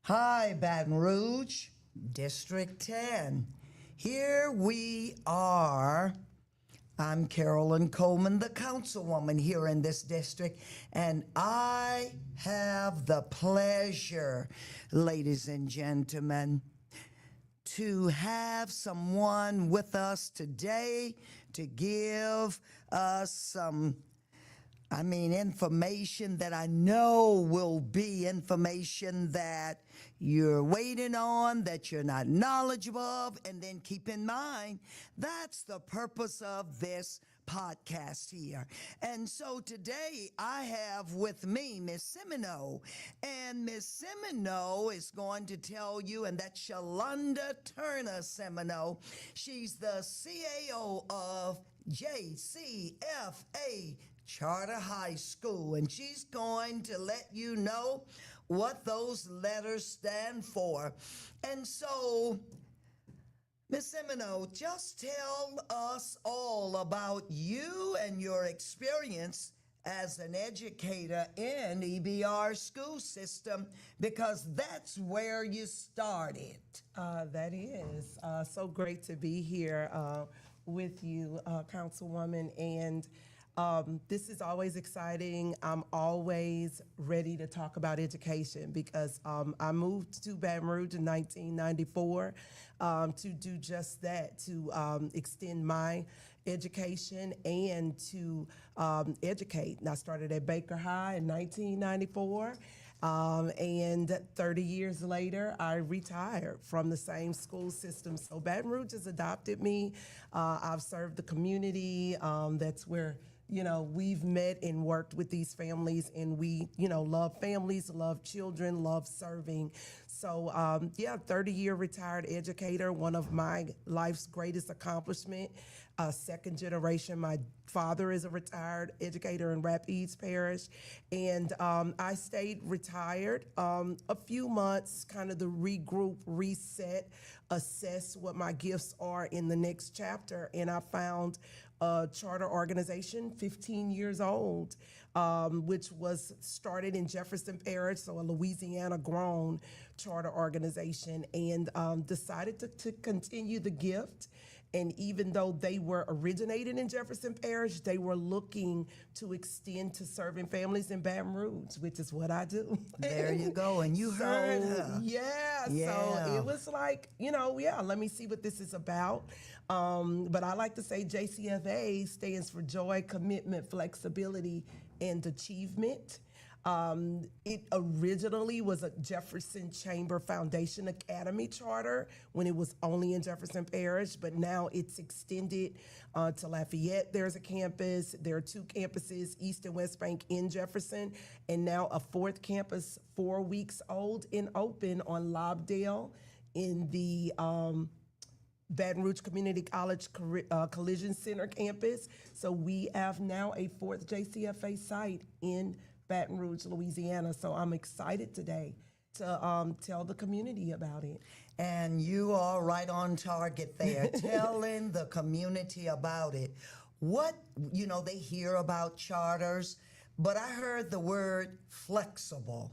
Hi, Baton Rouge, District 10. Here we are. I'm Carolyn Coleman, the councilwoman here in this district, and I have the pleasure, ladies and gentlemen, to have someone with us today to give us some information that I know will be information that you're waiting on, that you're not knowledgeable of, and then keep in mind, that's the purpose of this podcast here. And so today I have with me Miss Simoneaux, and Miss Simoneaux is going to tell you, and that's Shalonda Turner Simoneaux. She's the CAO of JCFA Charter High School, and she's going to let you know what those letters stand for. And so, Ms. Simoneaux, just tell us all about you and your experience as an educator in EBR school system, because that's where you started. That is so great to be here with you, Councilwoman, and this is always exciting. I'm always ready to talk about education because I moved to Baton Rouge in 1994 to do just that, to extend my education and to educate. And I started at Baker High in 1994. And 30 years later, I retired from the same school system. So Baton Rouge has adopted me. I've served the community. That's where we've met and worked with these families, and we, love families, love children, love serving. So, 30-year retired educator, one of my life's greatest accomplishment, second generation. My father is a retired educator in Rapides Parish, and I stayed retired a few months, kind of the regroup, reset, assess what my gifts are in the next chapter, and I found a charter organization, 15 years old, which was started in Jefferson Parish, so a Louisiana-grown charter organization, and decided to continue the gift. And even though they were originated in Jefferson Parish, they were looking to extend to serving families in Baton Rouge, which is what I do. There you go, and you heard her. Yeah, so it was like, let me see what this is about. But I like to say JCFA stands for Joy, Commitment, Flexibility, and Achievement. It originally was a Jefferson Chamber Foundation Academy charter when it was only in Jefferson Parish, but now it's extended to Lafayette. There's a campus. There are two campuses, East and West Bank in Jefferson, and now a fourth campus, 4 weeks old and open on Lobdell in the Baton Rouge Community College Collision Center campus. So we have now a fourth JCFA site in Baton Rouge, Louisiana. So I'm excited today to tell the community about it. And you are right on target there, telling the community about it. What, they hear about charters, but I heard the word flexible.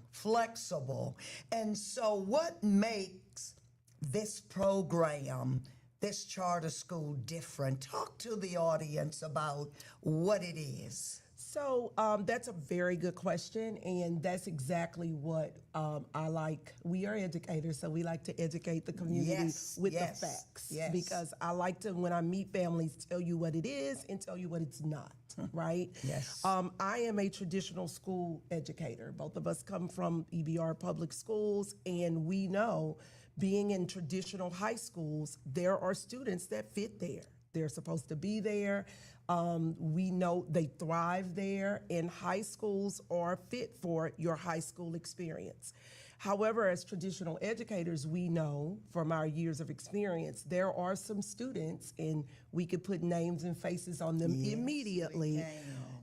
And so what makes this program, this charter school, different? Talk to the audience about what it is. So that's a very good question, and that's exactly what I like. We are educators, so we like to educate the community with the facts. Yes. Because I like to, when I meet families, tell you what it is and tell you what it's not, right? Yes. I am a traditional school educator. Both of us come from EBR public schools, and we know being in traditional high schools, there are students that fit there. They're supposed to be there. We know they thrive there, and high schools are fit for your high school experience. However, as traditional educators, we know from our years of experience, there are some students, and we could put names and faces on them immediately,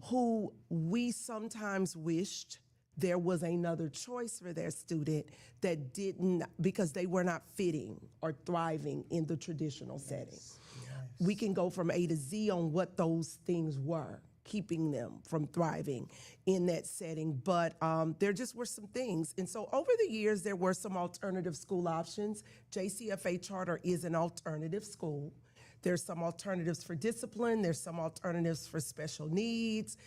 who we sometimes wished there was another choice for their student that didn't, because they were not fitting or thriving in the traditional setting. We can go from A to Z on what those things were. keeping them from thriving in that setting. But there just were some things. And so over the years, there were some alternative school options. JCFA charter is an alternative school. There's some alternatives for discipline. There's some alternatives for special needs.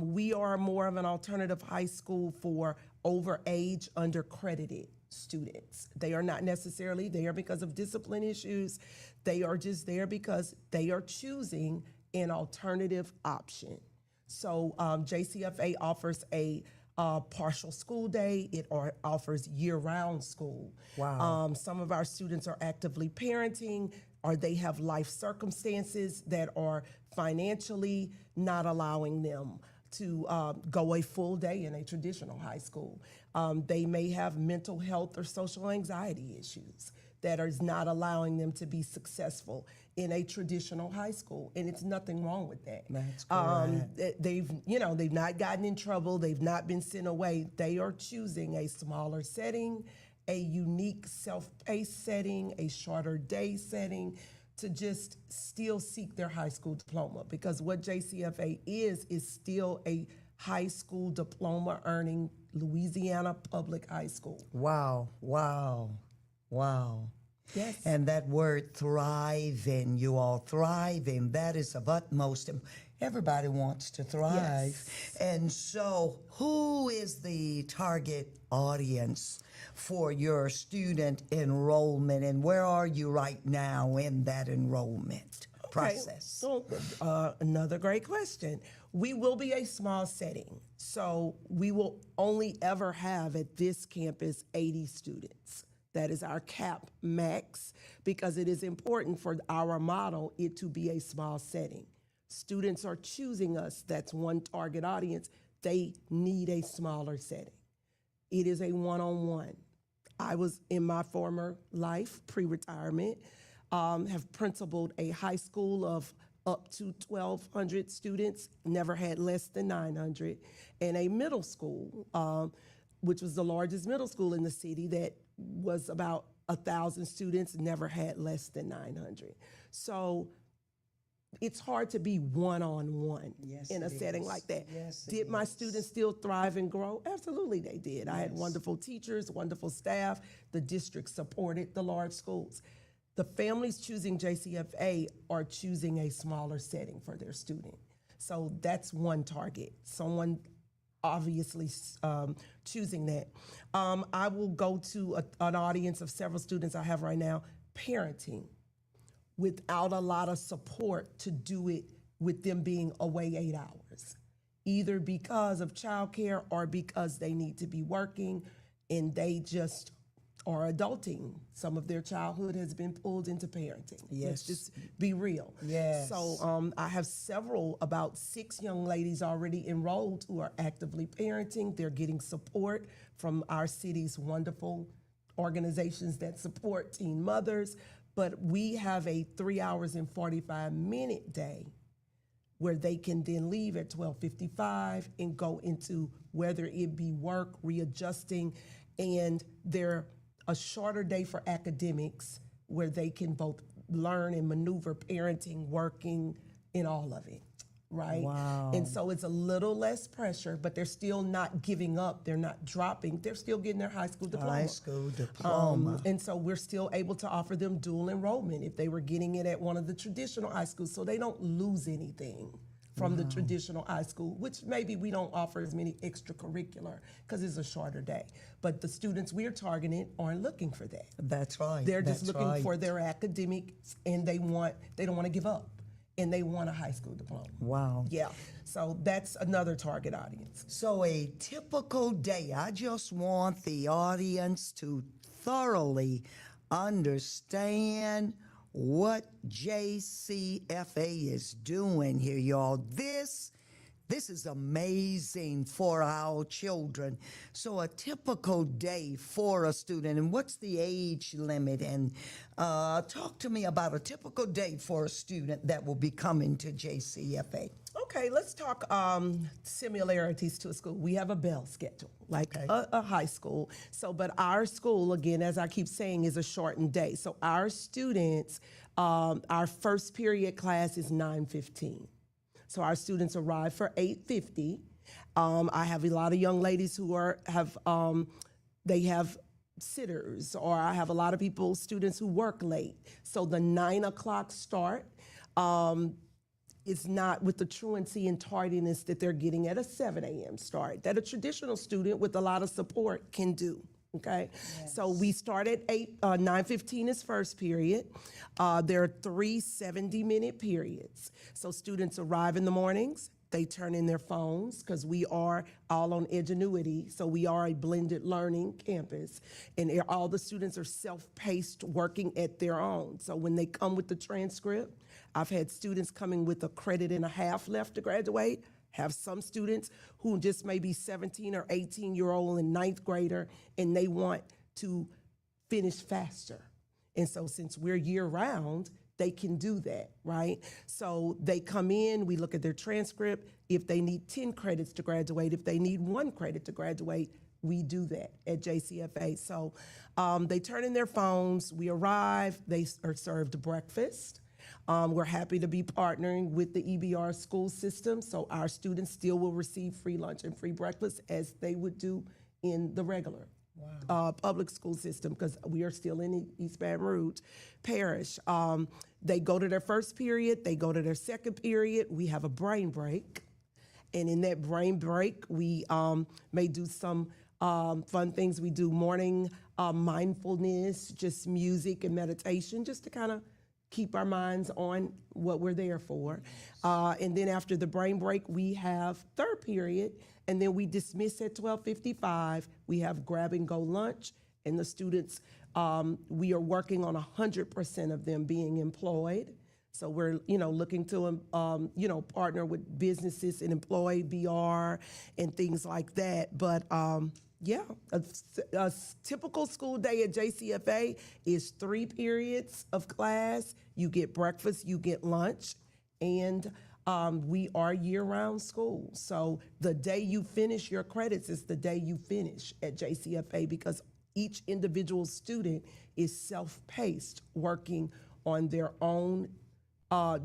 We are more of an alternative high school for overage, undercredited students. They are not necessarily there because of discipline issues. They are just there because they are choosing an alternative option. So JCFA offers a partial school day. It offers year-round school. Wow. Some of our students are actively parenting, or they have life circumstances that are financially not allowing them to go a full day in a traditional high school. They may have mental health or social anxiety issues that is not allowing them to be successful in a traditional high school, and it's nothing wrong with that. That's correct. They've not gotten in trouble. They've not been sent away. They are choosing a smaller setting, a unique self-paced setting, a shorter day setting, to just still seek their high school diploma, because what JCFA is still a high school diploma earning Louisiana public high school. Wow, wow, wow. Yes. And that word thriving, you all thriving, that is of utmost. Everybody wants to thrive. Yes. And so, who is the target audience for your student enrollment, and where are you right now in that enrollment process? So, another great question. We will be a small setting, so we will only ever have at this campus 80 students. That is our cap max, because it is important for our model it to be a small setting. Students are choosing us. That's one target audience. They need a smaller setting. It is a one-on-one. I was, in my former life, pre-retirement, have principaled a high school of up to 1,200 students, never had less than 900, and a middle school, which was the largest middle school in the city, that was about 1,000 students, never had less than 900. So it's hard to be one-on-one in a setting like that. Yes, it Did my is. students still thrive and grow? Absolutely they did. I had wonderful teachers, wonderful staff. The district supported the large schools. The families choosing JCFA are choosing a smaller setting for their student. So that's one target, someone obviously choosing that. I will go to an audience of several students I have right now, parenting, without a lot of support to do it with them being away 8 hours, either because of childcare or because they need to be working and they just are adulting. Some of their childhood has been pulled into parenting. Yes. Let's just be real. Yes. So I have about 6 young ladies already enrolled who are actively parenting. They're getting support from our city's wonderful organizations that support teen mothers. But we have a 3 hours and 45-minute day where they can then leave at 12:55 and go into whether it be work, readjusting, and they're a shorter day for academics where they can both learn and maneuver parenting, working, and all of it, right? Wow. And so it's a little less pressure, but they're still not giving up. They're not dropping. They're still getting their high school diploma. High school diploma. And so we're still able to offer them dual enrollment if they were getting it at one of the traditional high schools, so they don't lose anything from the traditional high school, which maybe we don't offer as many extracurricular because it's a shorter day. But the students we're targeting aren't looking for that. That's right. They're just That's looking right. for their academics, and they don't want to give up, and they want a high school diploma. Wow. Yeah, so that's another target audience. So a typical day, I just want the audience to thoroughly understand what JCFA is doing here, y'all. This is amazing for our children. So a typical day for a student, and what's the age limit? And talk to me about a typical day for a student that will be coming to JCFA. Okay, let's talk similarities to a school. We have a bell schedule, like a high school. So, but our school, again, as I keep saying, is a shortened day. So our students, our first period class is 9:15. So our students arrive for 8:50. I have a lot of young ladies who they have sitters, or I have a lot of students who work late. So the 9 o'clock start is not with the truancy and tardiness that they're getting at a 7 a.m. start, that a traditional student with a lot of support can do. Okay, so we start at 9:15 is first period. There are 3 70-minute periods. So students arrive in the mornings, they turn in their phones, because we are all on Edgenuity, so we are a blended learning campus, and all the students are self-paced, working at their own. So when they come with the transcript, I've had students coming with a credit and a half left to graduate, have some students who just may be 17 or 18-year-old and ninth grader, and they want to finish faster. And so since we're year-round, they can do that, right? So they come in, we look at their transcript. If they need 10 credits to graduate, if they need 1 credit to graduate, we do that at JCFA. So they turn in their phones, we arrive, they are served breakfast. We're happy to be partnering with the EBR school system, so our students still will receive free lunch and free breakfast as they would do in the regular public school system, because we are still in East Baton Rouge Parish. They go to their first period, they go to their second period, we have a brain break. And in that brain break, we may do some fun things. We do morning mindfulness, just music and meditation, just to kind of keep our minds on what we're there for. And then after the brain break, we have third period, and then we dismiss at 12:55. We have grab and go lunch, and the students, we are working on 100% of them being employed. So we're, looking to, partner with businesses and employ BR and things like that. But a typical school day at JCFA is 3 periods of class. You get breakfast, you get lunch, and we are year-round school. So the day you finish your credits is the day you finish at JCFA, because each individual student is self-paced, working on their own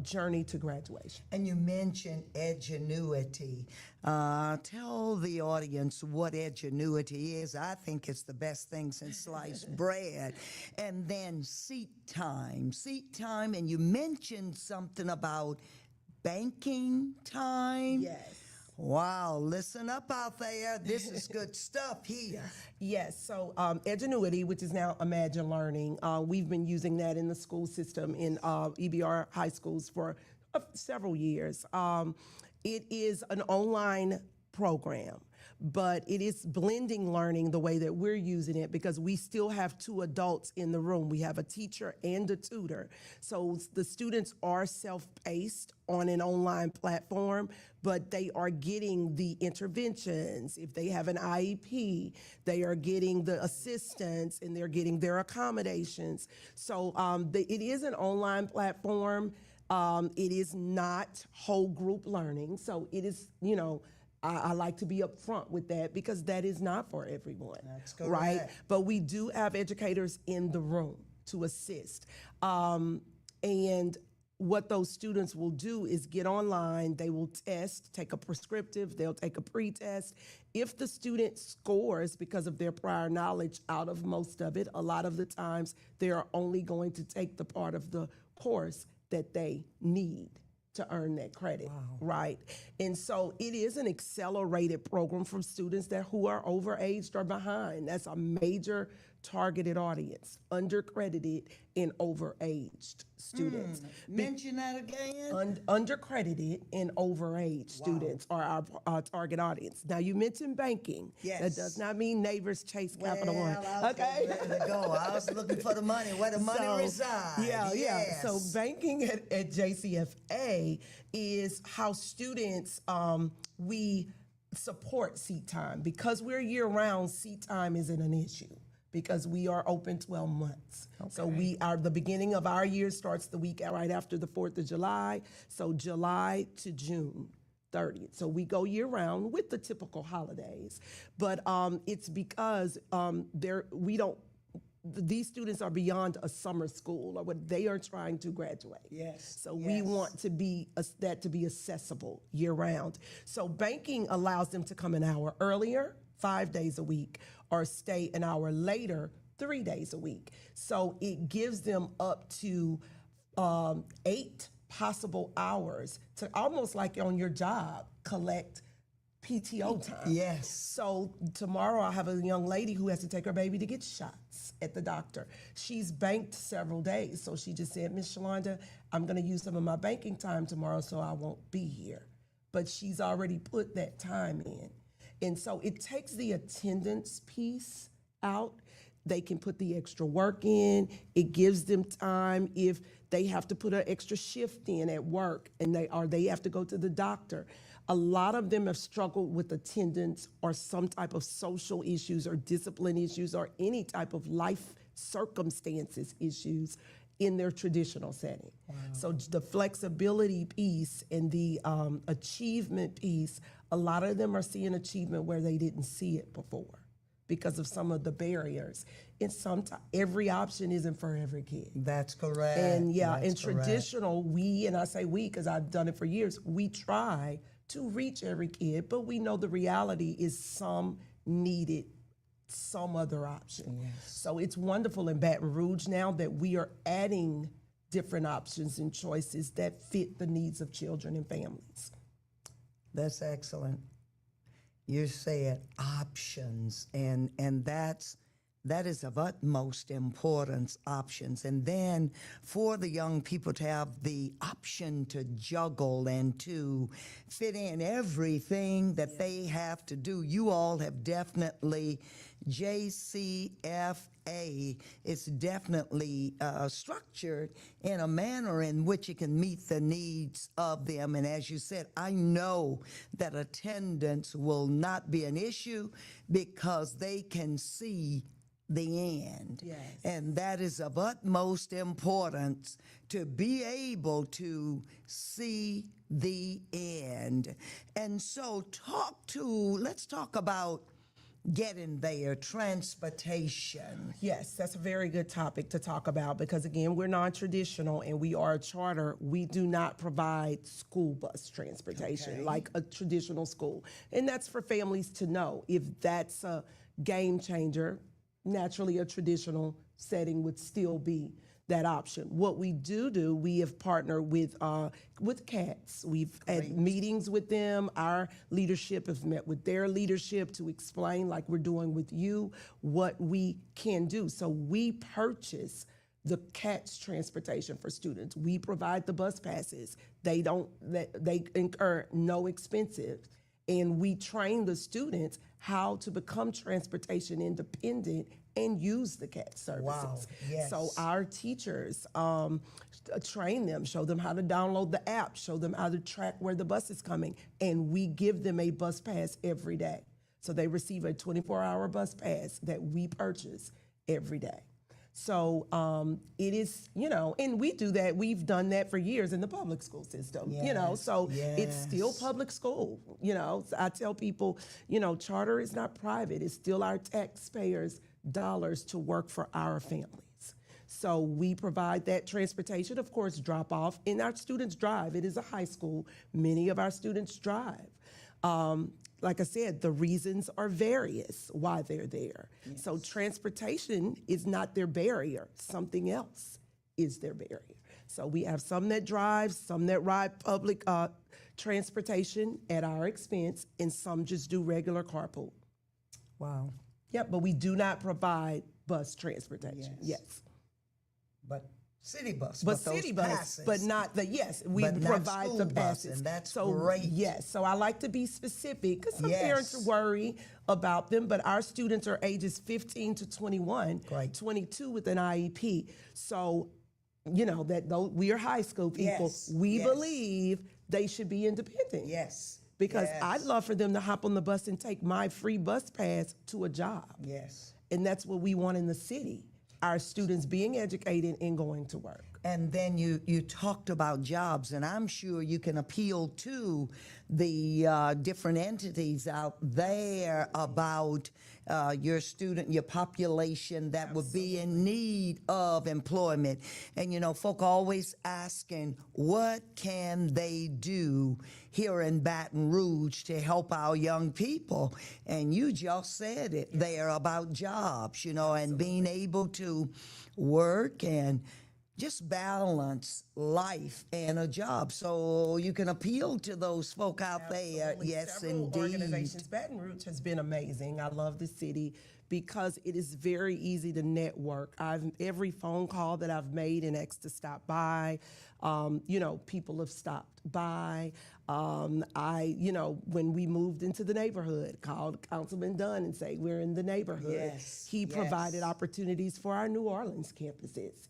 journey to graduation. And you mentioned Edgenuity. Tell the audience what Edgenuity is. I think it's the best thing since sliced bread. And then seat time, and you mentioned something about banking time. Yes. Wow, listen up out there. This is good stuff here. Yes, so Edgenuity, which is now Imagine Learning, we've been using that in the school system in EBR high schools for several years. It is an online program, but it is blending learning the way that we're using it, because we still have 2 adults in the room. We have a teacher and a tutor. So the students are self-paced on an online platform, but they are getting the interventions. If they have an IEP, they are getting the assistance, and they're getting their accommodations. So it is an online platform. It is not whole group learning. So it is, I like to be upfront with that, because that is not for everyone. That's correct. Right? But we do have educators in the room to assist. And what those students will do is get online, they will test, take a prescriptive, they'll take a pre-test. If the student scores because of their prior knowledge out of most of it, a lot of the times they are only going to take the part of the course that they need to earn that credit, right? And so it is an accelerated program for students who are overaged or behind. That's a major targeted audience, undercredited and overaged students. Mention that again. Undercredited and overaged students are our target audience. Now, you mentioned banking. Yes. That does not mean Neighbors Chase Capital One. Okay. Ready to go. I was looking for the money, where the money resides. Yeah. So banking at JCFA is how students, we support seat time. Because we're year-round, seat time isn't an issue, because we are open 12 months. Okay. So the beginning of our year starts the week right after the 4th of July, so July to June 30th. So we go year round with the typical holidays, but it's because we don't these students are beyond a summer school or what they are trying to graduate. Yes. So we want to be that to be accessible year round. So banking allows them to come an hour earlier, 5 days a week, or stay an hour later, 3 days a week. So it gives them up to 8 possible hours to, almost like on your job, collect PTO time. Yes. So tomorrow I have a young lady who has to take her baby to get shots at the doctor. She's banked several days. So she just said, Miss Shalonda, I'm gonna use some of my banking time tomorrow so I won't be here. But she's already put that time in. And so it takes the attendance piece out. They can put the extra work in. It gives them time if they have to put an extra shift in at work and they have to go to the doctor. A lot of them have struggled with attendance or some type of social issues or discipline issues or any type of life circumstances issues in their traditional setting. Wow. So the flexibility piece and the achievement piece, a lot of them are seeing achievement where they didn't see it before because of some of the barriers. And sometimes every option isn't for every kid. That's correct. And That's in traditional, and I say we because I've done it for years, we try to reach every kid, but we know the reality is some needed some other option. Yes. So it's wonderful in Baton Rouge now that we are adding different options and choices that fit the needs of children and families. That's excellent. You said options, and that is of utmost importance, options. And then for the young people to have the option to juggle and to fit in everything that they have to do. You all have definitely, JCFA is definitely structured in a manner in which it can meet the needs of them. And as you said, I know that attendance will not be an issue because they can see the end. Yes. And that is of utmost importance to be able to see the end. And so let's talk about getting there, transportation. Yes, that's a very good topic to talk about because, again, we're non-traditional and we are a charter. We do not provide school bus transportation like a traditional school. And that's for families to know. If that's a game changer, naturally a traditional setting would still be that option. What we do, we have partnered with CATS. We've had meetings with them. Our leadership has met with their leadership to explain, like we're doing with you, what we can do. So we purchase the CATS transportation for students. We provide the bus passes. They incur no expenses. And we train the students how to become transportation independent and use the CAT services. Wow. Yes. So our teachers train them, show them how to download the app, show them how to track where the bus is coming, and we give them a bus pass every day. So they receive a 24-hour bus pass that we purchase every day. So it is, and we do that. We've done that for years in the public school system, so it's still public school, So I tell people, charter is not private. It's still our taxpayers' dollars to work for our families. So we provide that transportation, of course, drop off, and our students drive. It is a high school. Many of our students drive. Like I said, the reasons are various why they're there. Yes. So transportation is not their barrier. Something else is their barrier. So we have some that drive, some that ride public transportation at our expense, and some just do regular carpool. Wow. Yep, but we do not provide bus transportation. Yes. But city bus. But city bus, passes. But not the, we but provide the passes. Bus, and that's so great. Yes, so I like to be specific because some parents worry about them, but our students are ages 15 to 21, 22 with an IEP. So, we are high school people. Yes. We believe they should be independent. Yes. Because I'd love for them to hop on the bus and take my free bus pass to a job. Yes. And that's what we want in the city. Our students being educated and going to work. And then you talked about jobs, and I'm sure you can appeal to the different entities out there about your population that would be in need of employment. And folk always asking, what can they do here in Baton Rouge to help our young people? And you just said it there about jobs, and being able to work and just balance life and a job. So you can appeal to those folk out there. Absolutely. Yes, Several indeed. organizations. Baton Rouge has been amazing. I love the city because it is very easy to network. Every phone call that I've made and asked to stop by, people have stopped by. When we moved into the neighborhood, called Councilman Dunn and say, we're in the neighborhood. Yes, He provided opportunities for our New Orleans campuses,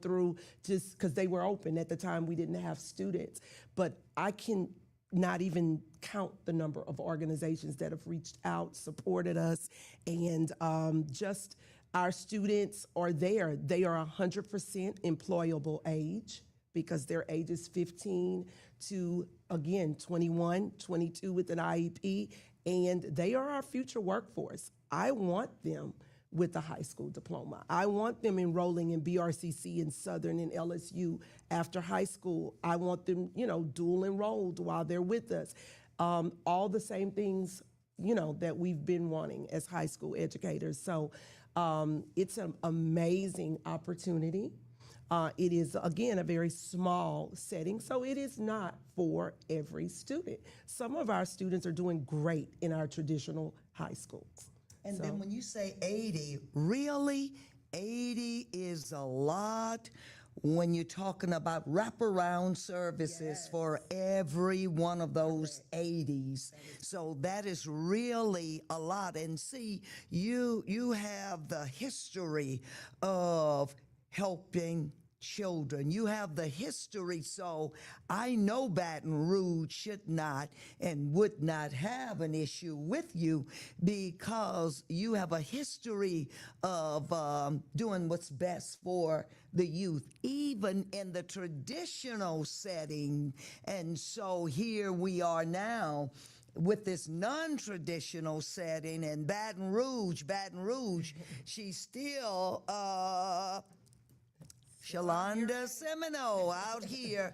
through just because they were open at the time. We didn't have students, but I can not even count the number of organizations that have reached out, supported us, and just our students are there. They are 100% employable age because their age is 15 to, again, 21, 22 with an IEP, and they are our future workforce. I want them with a high school diploma. I want them enrolling in BRCC and Southern and LSU after high school. I want them, dual enrolled while they're with us. All the same things, that we've been wanting as high school educators. So it's an amazing opportunity. It is, again, a very small setting, so it is not for every student. Some of our students are doing great in our traditional high schools. And then when you say 80, really, 80 is a lot when you're talking about wraparound services for every one of those 80s. So that is really a lot. And see, you have the history of helping children. You have the history, so I know Baton Rouge should not and would not have an issue with you because you have a history of doing what's best for the youth, even in the traditional setting. And so here we are now with this non-traditional setting in Baton Rouge, she's still Shalonda Simoneaux out here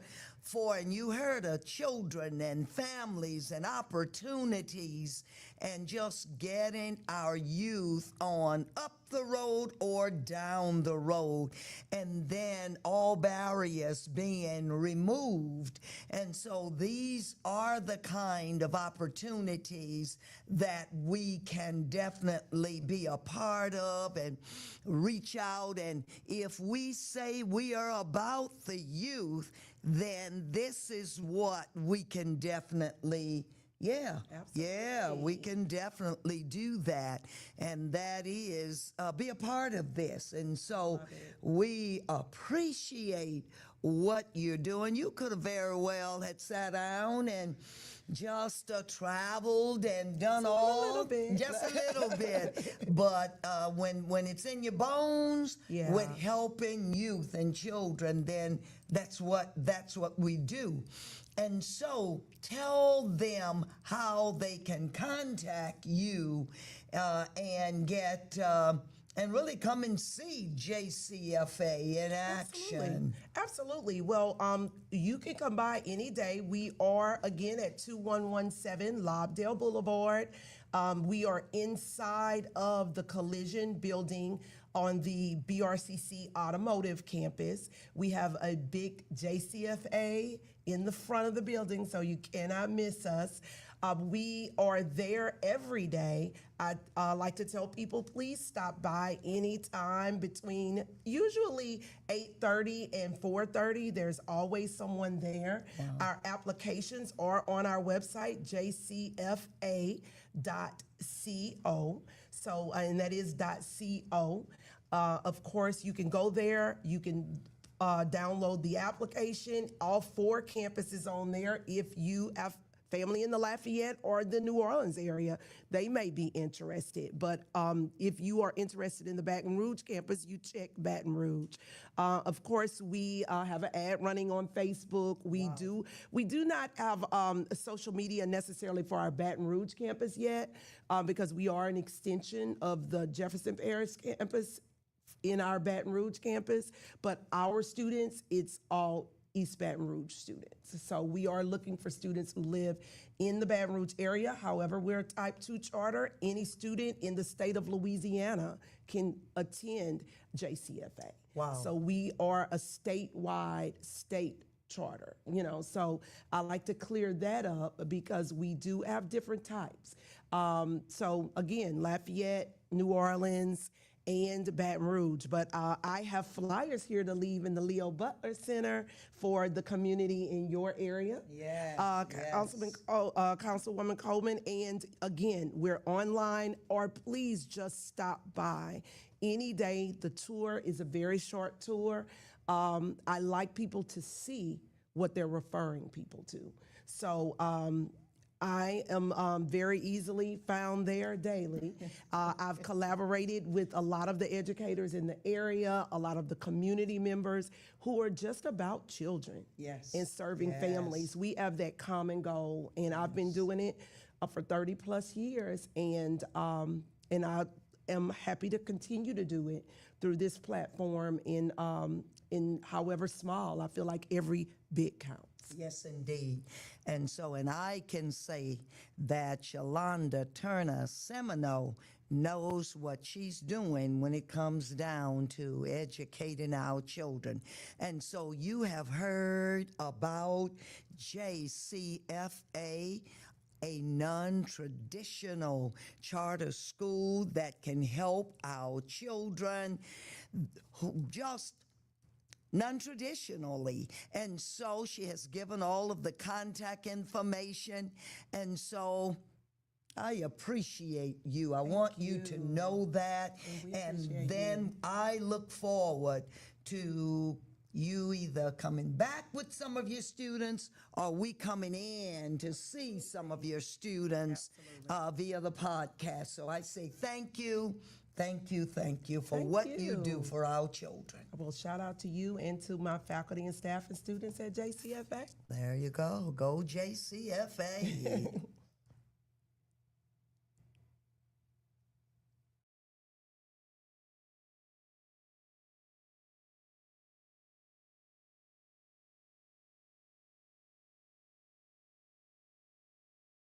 and you heard of children and families and opportunities and just getting our youth on up the road or down the road, and then all barriers being removed. And so these are the kind of opportunities that we can definitely be a part of and reach out. And if we say we are about the youth, then this is what we can definitely we can definitely do that, and that is be a part of this. And so we appreciate what you're doing. You could have very well had sat down and just traveled and done just a little bit. But when it's in your bones with helping youth and children, then that's what we do. And so tell them how they can contact you and get and really come and see JCFA in action. Absolutely. Well, you can come by any day. We are, again, at 2117 Lobdell Boulevard. We are inside of the Collision building on the BRCC Automotive campus. We have a big JCFA in the front of the building, so you cannot miss us. We are there every day. I like to tell people, please stop by anytime between usually 8:30 and 4:30. There's always someone there. Wow. Our applications are on our website, jcfa.co. So, and that is .co. Of course, you can go there. You can download the application. All 4 campuses on there. If you family in the Lafayette or the New Orleans area, they may be interested. But if you are interested in the Baton Rouge campus, you check Baton Rouge. Of course, we have an ad running on Facebook. We do not have social media necessarily for our Baton Rouge campus yet, because we are an extension of the Jefferson Parish campus in our Baton Rouge campus. But our students, it's all East Baton Rouge students. So we are looking for students who live in the Baton Rouge area. However, we're a Type 2 charter. Any student in the state of Louisiana can attend JCFA. Wow. So we are a statewide state charter, so I like to clear that up because we do have different types. So again, Lafayette, New Orleans, and Baton Rouge. But I have flyers here to leave in the Leo Butler Center for the community in your area. Yes, Councilwoman Coleman. And again, we're online, or please just stop by any day. The tour is a very short tour. I like people to see what they're referring people to. So I am very easily found there daily. I've collaborated with a lot of the educators in the area, a lot of the community members who are just about children and serving families. We have that common goal, and I've been doing it for 30 plus years, and I am happy to continue to do it through this platform in however small. I feel like every bit counts. Yes, indeed. And I can say that Shalonda Turner Simoneaux knows what she's doing when it comes down to educating our children. And so you have heard about JCFA, a non-traditional charter school that can help our children who just non-traditionally. And so she has given all of the contact information. And so I appreciate you. I want you to know that. And then I look forward to you either coming back with some of your students or we coming in to see some of your students via the podcast. So I say thank you. Thank you for what you do for our children. Well, shout out to you and to my faculty and staff and students at JCFA. There you go. Go JCFA.